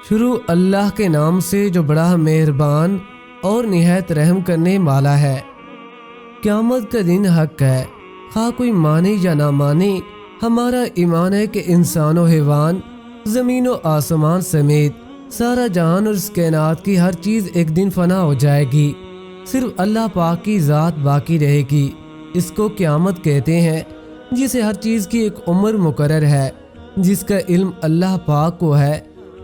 شروع اللہ کے نام سے جو بڑا مہربان اور نہایت رحم کرنے والا ہے۔ قیامت کا دن حق ہے، خواہ کوئی مانے یا نہ مانے۔ ہمارا ایمان ہے کہ انسان و حیوان، زمین و آسمان سمیت سارا جہان اور اس کائنات کی ہر چیز ایک دن فنا ہو جائے گی، صرف اللہ پاک کی ذات باقی رہے گی۔ اس کو قیامت کہتے ہیں، جسے ہر چیز کی ایک عمر مقرر ہے، جس کا علم اللہ پاک کو ہے۔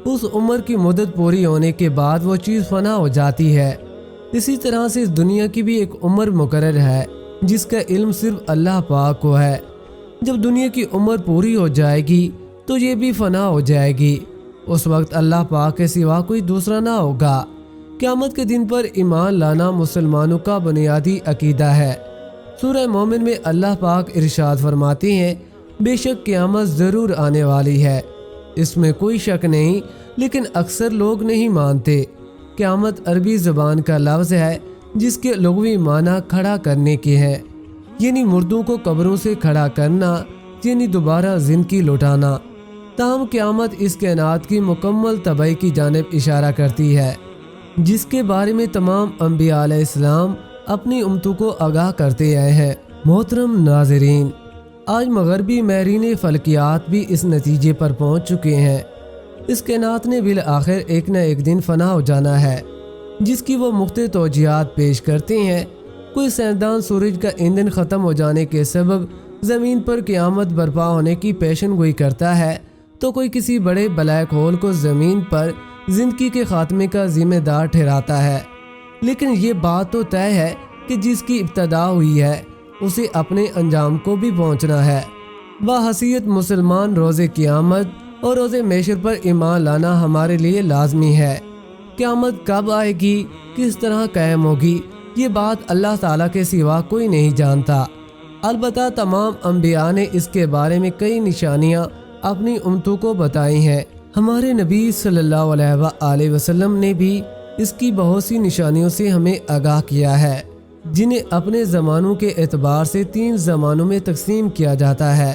اس عمر کی مدت پوری ہونے کے بعد وہ چیز فنا ہو جاتی ہے۔ اسی طرح سے اس دنیا کی بھی ایک عمر مقرر ہے، جس کا علم صرف اللہ پاک کو ہے۔ جب دنیا کی عمر پوری ہو جائے گی تو یہ بھی فنا ہو جائے گی۔ اس وقت اللہ پاک کے سوا کوئی دوسرا نہ ہوگا۔ قیامت کے دن پر ایمان لانا مسلمانوں کا بنیادی عقیدہ ہے۔ سورہ مومن میں اللہ پاک ارشاد فرماتے ہیں، بے شک قیامت ضرور آنے والی ہے، اس میں کوئی شک نہیں، لیکن اکثر لوگ نہیں مانتے۔ قیامت عربی زبان کا لفظ ہے جس کے لغوی معنی کھڑا کرنے کے ہیں، یعنی مردوں کو قبروں سے کھڑا کرنا، یعنی دوبارہ زندگی لوٹانا۔ تاہم قیامت اس کائنات کی مکمل تباہی کی جانب اشارہ کرتی ہے، جس کے بارے میں تمام انبیاء علیہ السلام اپنی امتوں کو آگاہ کرتے آئے ہیں۔ محترم ناظرین، آج مغربی ماہرین فلکیات بھی اس نتیجے پر پہنچ چکے ہیں، اس کائنات نے بالآخر ایک نہ ایک دن فنا ہو جانا ہے، جس کی وہ مختلف توجیہات پیش کرتے ہیں۔ کوئی سائنسدان سورج کا ایندھن ختم ہو جانے کے سبب زمین پر قیامت برپا ہونے کی پیشن گوئی کرتا ہے، تو کوئی کسی بڑے بلیک ہول کو زمین پر زندگی کے خاتمے کا ذمہ دار ٹھہراتا ہے۔ لیکن یہ بات تو طے ہے کہ جس کی ابتدا ہوئی ہے اسے اپنے انجام کو بھی پہنچنا ہے۔ بحیثیت مسلمان روز قیامت اور روز محشر پر ایمان لانا ہمارے لیے لازمی ہے۔ قیامت کب آئے گی، کس طرح قائم ہوگی، یہ بات اللہ تعالیٰ کے سوا کوئی نہیں جانتا۔ البتہ تمام انبیاء نے اس کے بارے میں کئی نشانیاں اپنی امتوں کو بتائی ہیں۔ ہمارے نبی صلی اللہ علیہ وآلہ وسلم نے بھی اس کی بہت سی نشانیوں سے ہمیں آگاہ کیا ہے، جنہیں اپنے زمانوں کے اعتبار سے 3 زمانوں میں تقسیم کیا جاتا ہے۔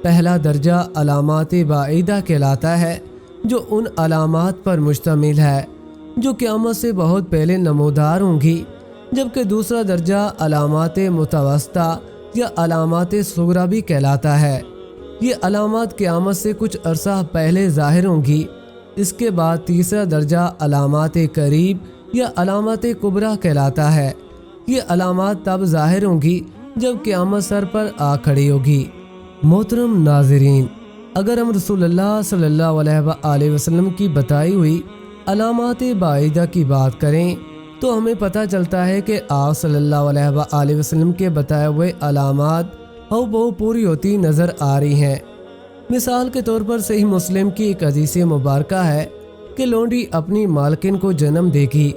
پہلا درجہ علامات بعیدہ کہلاتا ہے، جو ان علامات پر مشتمل ہے جو قیامت سے بہت پہلے نمودار ہوں گی، جبکہ دوسرا درجہ علامات متوسطہ یا علامات صغریٰ بھی کہلاتا ہے۔ یہ علامات قیامت سے کچھ عرصہ پہلے ظاہر ہوں گی۔ اس کے بعد تیسرا درجہ علامات قریب یا علامات کبریٰ کہلاتا ہے۔ یہ علامات تب ظاہر ہوں گی جب قیامت سر پر آ کھڑی ہوگی۔ محترم ناظرین، اگر ہم رسول اللہ صلی اللہ علیہ وآلہ وسلم کی بتائی ہوئی علامات بعیدہ کی بات کریں تو ہمیں پتہ چلتا ہے کہ آپ صلی اللہ علیہ وآلہ وسلم کے بتائے ہوئے علامات بہو پوری ہوتی نظر آ رہی ہیں۔ مثال کے طور پر صحیح مسلم کی ایک حدیث مبارکہ ہے کہ لونڈی اپنی مالکن کو جنم دے گی،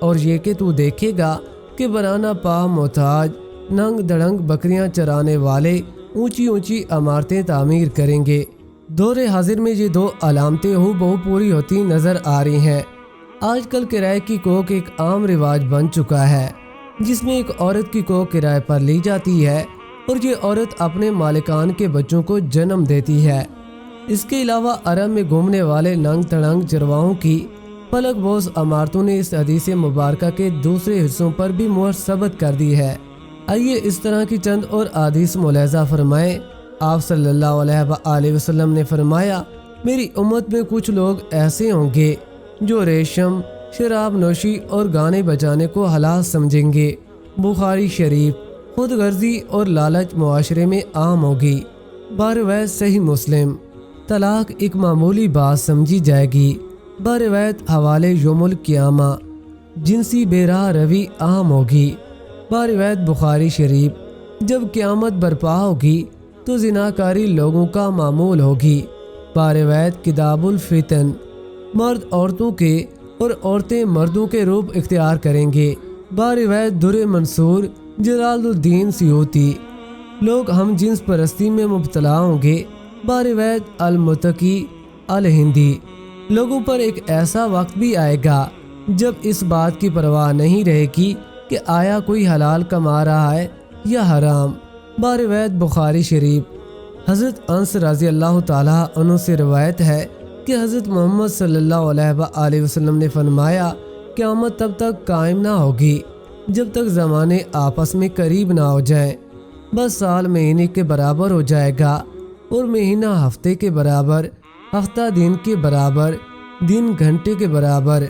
اور یہ کہ تو دیکھے گا کہ برانہ پا محتاج ننگ دڑنگ بکریاں چرانے والے اونچی اونچی عمارتیں تعمیر کریں گے۔ دور حاضر میں یہ 2 علامتیں بہو پوری ہوتی نظر آ رہی ہیں۔ آج کل کرائے کی کوکھ ایک عام رواج بن چکا ہے، جس میں ایک عورت کی کوکھ کرائے پر لی جاتی ہے اور یہ عورت اپنے مالکان کے بچوں کو جنم دیتی ہے۔ اس کے علاوہ عرب میں گھومنے والے ننگ تڑنگ چرواہوں کی پلک بوس عمارتوں نے اس حدیث مبارکہ کے دوسرے حصوں پر بھی مہر ثبت کر دی ہے۔ آئیے اس طرح کی چند اور احادیث ملاحظہ فرمائیں۔ آپ صلی اللہ علیہ وآلہ وسلم نے فرمایا، میری امت میں کچھ لوگ ایسے ہوں گے جو ریشم، شراب نوشی اور گانے بجانے کو حلال سمجھیں گے۔ بخاری شریف۔ خود غرضی اور لالچ معاشرے میں عام ہوگی۔ بارویت صحیح مسلم۔ طلاق ایک معمولی بات سمجھی جائے گی۔ بارویت حوالے یوم القیامہ۔ جنسی بے راہ روی عام ہوگی۔ بارویت بخاری شریف۔ جب قیامت برپا ہوگی تو زناکاری لوگوں کا معمول ہوگی۔ بارویت کتاب الفتن۔ مرد عورتوں کے اور عورتیں مردوں کے روپ اختیار کریں گے۔ بارویت در منصور جلال الدین سیوطی۔ لوگ ہم جنس پرستی میں مبتلا ہوں گے۔ بارویت المتقی الہندی۔ لوگوں پر ایک ایسا وقت بھی آئے گا جب اس بات کی پرواہ نہیں رہے گی کہ آیا کوئی حلال کما رہا ہے یا حرام۔ بارویت بخاری شریف۔ حضرت انس رضی اللہ تعالیٰ عنہ سے روایت ہے کہ حضرت محمد صلی اللہ علیہ وآلہ وسلم نے فرمایا قیامت تب تک قائم نہ ہوگی جب تک زمانے آپس میں قریب نہ ہو جائیں۔ بس سال مہینے کے برابر ہو جائے گا اور مہینہ ہفتے کے برابر، ہفتہ دن کے برابر، دن گھنٹے کے برابر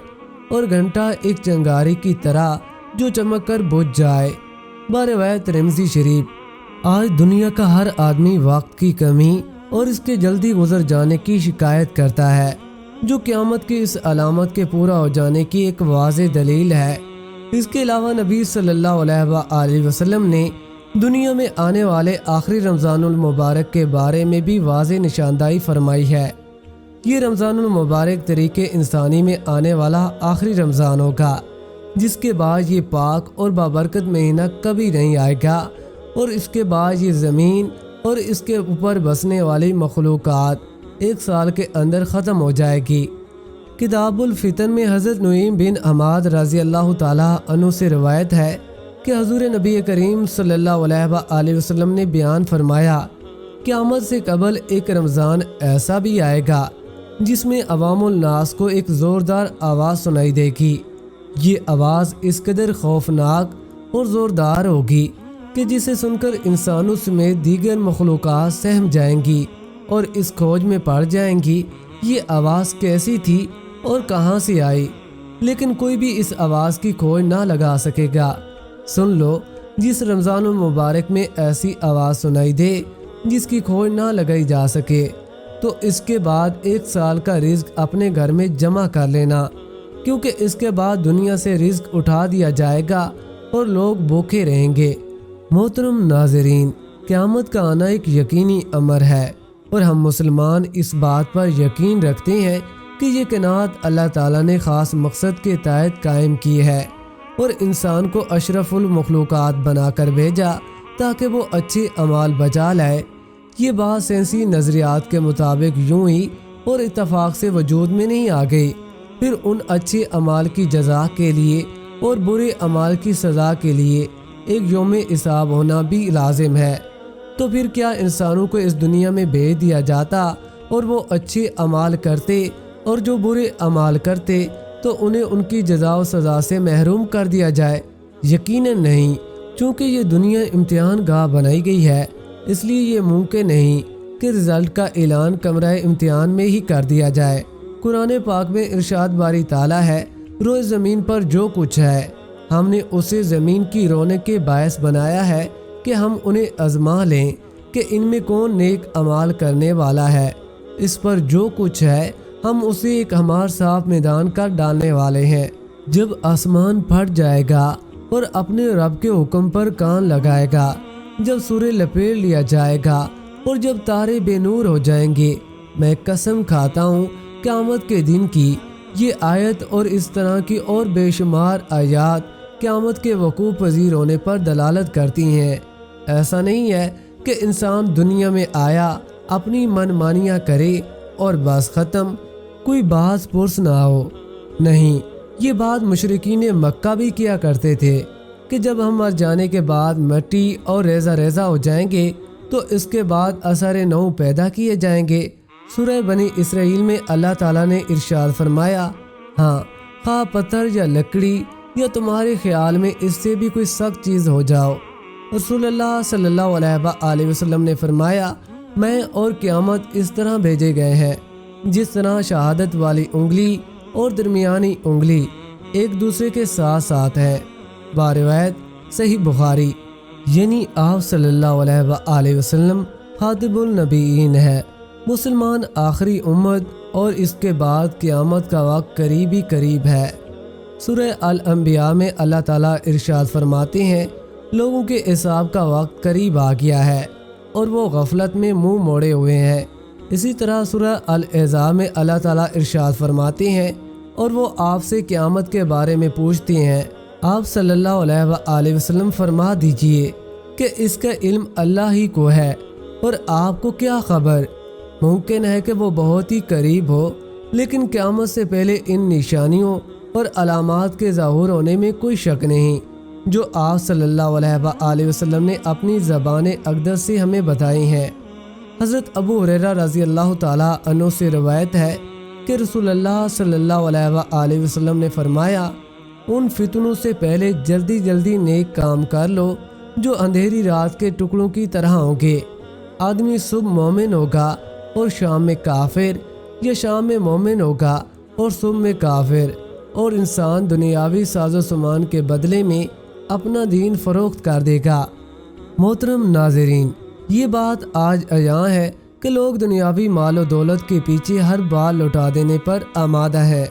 اور گھنٹہ ایک چنگاری کی طرح جو چمک کر بجھ جائے۔ بروایت ترمذی شریف۔ آج دنیا کا ہر آدمی وقت کی کمی اور اس کے جلدی گزر جانے کی شکایت کرتا ہے، جو قیامت کی اس علامت کے پورا ہو جانے کی ایک واضح دلیل ہے۔ اس کے علاوہ نبی صلی اللہ علیہ وآلہ وسلم نے دنیا میں آنے والے آخری رمضان المبارک کے بارے میں بھی واضح نشاندہی فرمائی ہے۔ یہ رمضان المبارک طریقے انسانی میں آنے والا آخری رمضان ہوگا، جس کے بعد یہ پاک اور بابرکت مہینہ کبھی نہیں آئے گا، اور اس کے بعد یہ زمین اور اس کے اوپر بسنے والی مخلوقات ایک سال کے اندر ختم ہو جائے گی۔ کتاب الفتن میں حضرت نعیم بن حماد رضی اللہ تعالیٰ عنہ سے روایت ہے کہ حضور نبی کریم صلی اللہ علیہ وآلہ وسلم نے بیان فرمایا، قیامت سے قبل ایک رمضان ایسا بھی آئے گا جس میں عوام الناس کو ایک زوردار آواز سنائی دے گی۔ یہ آواز اس قدر خوفناک اور زوردار ہوگی کہ جسے سن کر انسانوں سمیت دیگر مخلوقات سہم جائیں گی اور اس کھوج میں پڑ جائیں گی یہ آواز کیسی تھی اور کہاں سے آئی، لیکن کوئی بھی اس آواز کی کھوج نہ لگا سکے گا۔ سن لو، جس رمضان المبارک میں ایسی آواز سنائی دے جس کی کھوج نہ لگائی جا سکے، تو اس کے بعد ایک سال کا رزق اپنے گھر میں جمع کر لینا، کیونکہ اس کے بعد دنیا سے رزق اٹھا دیا جائے گا اور لوگ بھوکے رہیں گے۔ محترم ناظرین، قیامت کا آنا ایک یقینی امر ہے، اور ہم مسلمان اس بات پر یقین رکھتے ہیں کہ یہ کائنات اللہ تعالیٰ نے خاص مقصد کے تحت قائم کی ہے اور انسان کو اشرف المخلوقات بنا کر بھیجا تاکہ وہ اچھے اعمال بجا لائے۔ یہ بات سائنسی نظریات کے مطابق یوں ہی اور اتفاق سے وجود میں نہیں آ گئی، پھر ان اچھے اعمال کی جزا کے لیے اور برے اعمال کی سزا کے لیے ایک یوم حساب ہونا بھی لازم ہے۔ تو پھر کیا انسانوں کو اس دنیا میں بھیج دیا جاتا اور وہ اچھے اعمال کرتے اور جو برے اعمال کرتے تو انہیں ان کی جزا و سزا سے محروم کر دیا جائے؟ یقیناً نہیں، چونکہ یہ دنیا امتحان گاہ بنائی گئی ہے، اس لیے یہ ممکن نہیں کہ رزلٹ کا اعلان کمرہ امتحان میں ہی کر دیا جائے۔ قرآن پاک میں ارشاد باری تعالیٰ ہے، روئے زمین پر جو کچھ ہے ہم نے اسے زمین کی رونق کے باعث بنایا ہے کہ ہم انہیں آزما لیں کہ ان میں کون نیک اعمال کرنے والا ہے۔ اس پر جو کچھ ہے ہم اسے ایک ہمار صاف میدان کر ڈالنے والے ہیں۔ جب آسمان پھٹ جائے گا اور اپنے رب کے حکم پر کان لگائے گا، جب سورج لپیٹ لیا جائے گا اور جب تارے بے نور ہو جائیں گے، میں قسم کھاتا ہوں قیامت کے دن کی۔ یہ آیت اور اس طرح کی اور بے شمار آیات قیامت کے وقوع پذیر ہونے پر دلالت کرتی ہیں۔ ایسا نہیں ہے کہ انسان دنیا میں آیا، اپنی من مانیاں کرے اور بس ختم، کوئی باز پرس نہ ہو۔ نہیں، یہ بات مشرکین مکہ بھی کیا کرتے تھے کہ جب ہم مر جانے کے بعد مٹی اور ریزہ ریزہ ہو جائیں گے تو اس کے بعد اثر نو پیدا کیے جائیں گے۔ سورہ بنی اسرائیل میں اللہ تعالیٰ نے ارشاد فرمایا، ہاں، خواہ پتھر یا لکڑی یا تمہارے خیال میں اس سے بھی کوئی سخت چیز ہو جاؤ۔ رسول اللہ صلی اللہ علیہ وآلہ وسلم نے فرمایا، میں اور قیامت اس طرح بھیجے گئے ہیں جس طرح شہادت والی انگلی اور درمیانی انگلی ایک دوسرے کے ساتھ ساتھ ہے۔ بروایت صحیح بخاری، یعنی آپ صلی اللہ علیہ وآلہ وسلم خاتم النبیین ہے، مسلمان آخری امت، اور اس کے بعد قیامت کا وقت قریب ہی قریب ہے۔ سورہ الانبیاء میں اللہ تعالیٰ ارشاد فرماتے ہیں، لوگوں کے حساب کا وقت قریب آ گیا ہے اور وہ غفلت میں منہ موڑے ہوئے ہیں۔ اسی طرح سورہ الاحزاب میں اللہ تعالیٰ ارشاد فرماتے ہیں، اور وہ آپ سے قیامت کے بارے میں پوچھتے ہیں، آپ صلی اللہ علیہ وآلہ وسلم فرما دیجئے کہ اس کا علم اللہ ہی کو ہے، اور آپ کو کیا خبر؟ ممکن ہے کہ وہ بہت ہی قریب ہو، لیکن قیامت سے پہلے ان نشانیوں اور علامات کے ظاہر ہونے میں کوئی شک نہیں جو آپ صلی اللہ علیہ وآلہ وسلم نے اپنی زبان اقدس سے ہمیں بتائی ہیں۔ حضرت ابو ہریرہ رضی اللہ تعالیٰ عنہ سے روایت ہے کہ رسول اللہ صلی اللہ علیہ وآلہ وسلم نے فرمایا، ان فتنوں سے پہلے جلدی جلدی نیک کام کر لو جو اندھیری رات کے ٹکڑوں کی طرح ہوں گے۔ آدمی صبح مومن ہوگا اور شام میں کافر، یا شام میں مومن ہوگا اور صبح میں کافر، اور انسان دنیاوی ساز و سامان کے بدلے میں اپنا دین فروخت کر دے گا۔ محترم ناظرین، یہ بات آج عیاں ہے کہ لوگ دنیاوی مال و دولت کے پیچھے ہر بال لوٹا دینے پر آمادہ ہے،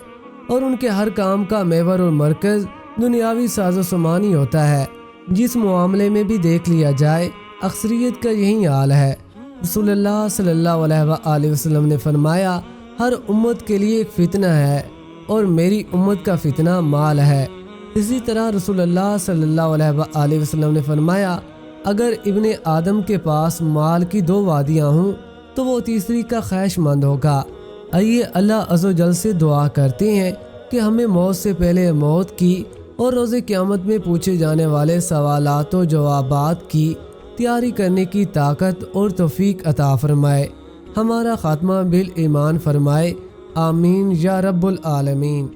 اور ان کے ہر کام کا محور اور مرکز دنیاوی ساز و سامان ہی ہوتا ہے۔ جس معاملے میں بھی دیکھ لیا جائے، اکثریت کا یہی حال ہے۔ رسول اللہ صلی اللہ علیہ وآلہ وسلم نے فرمایا، ہر امت کے لیے ایک فتنہ ہے، اور میری امت کا فتنہ مال ہے۔ اسی طرح رسول اللہ صلی اللہ علیہ وآلہ وسلم نے فرمایا، اگر ابن آدم کے پاس مال کی 2 وادیاں ہوں تو وہ تیسری کا خواہش مند ہوگا۔ آئیے اللہ عز و جل سے دعا کرتے ہیں کہ ہمیں موت سے پہلے موت کی اور روز قیامت میں پوچھے جانے والے سوالات و جوابات کی تیاری کرنے کی طاقت اور توفیق عطا فرمائے، ہمارا خاتمہ بالایمان فرمائے، آمین یا رب العالمین۔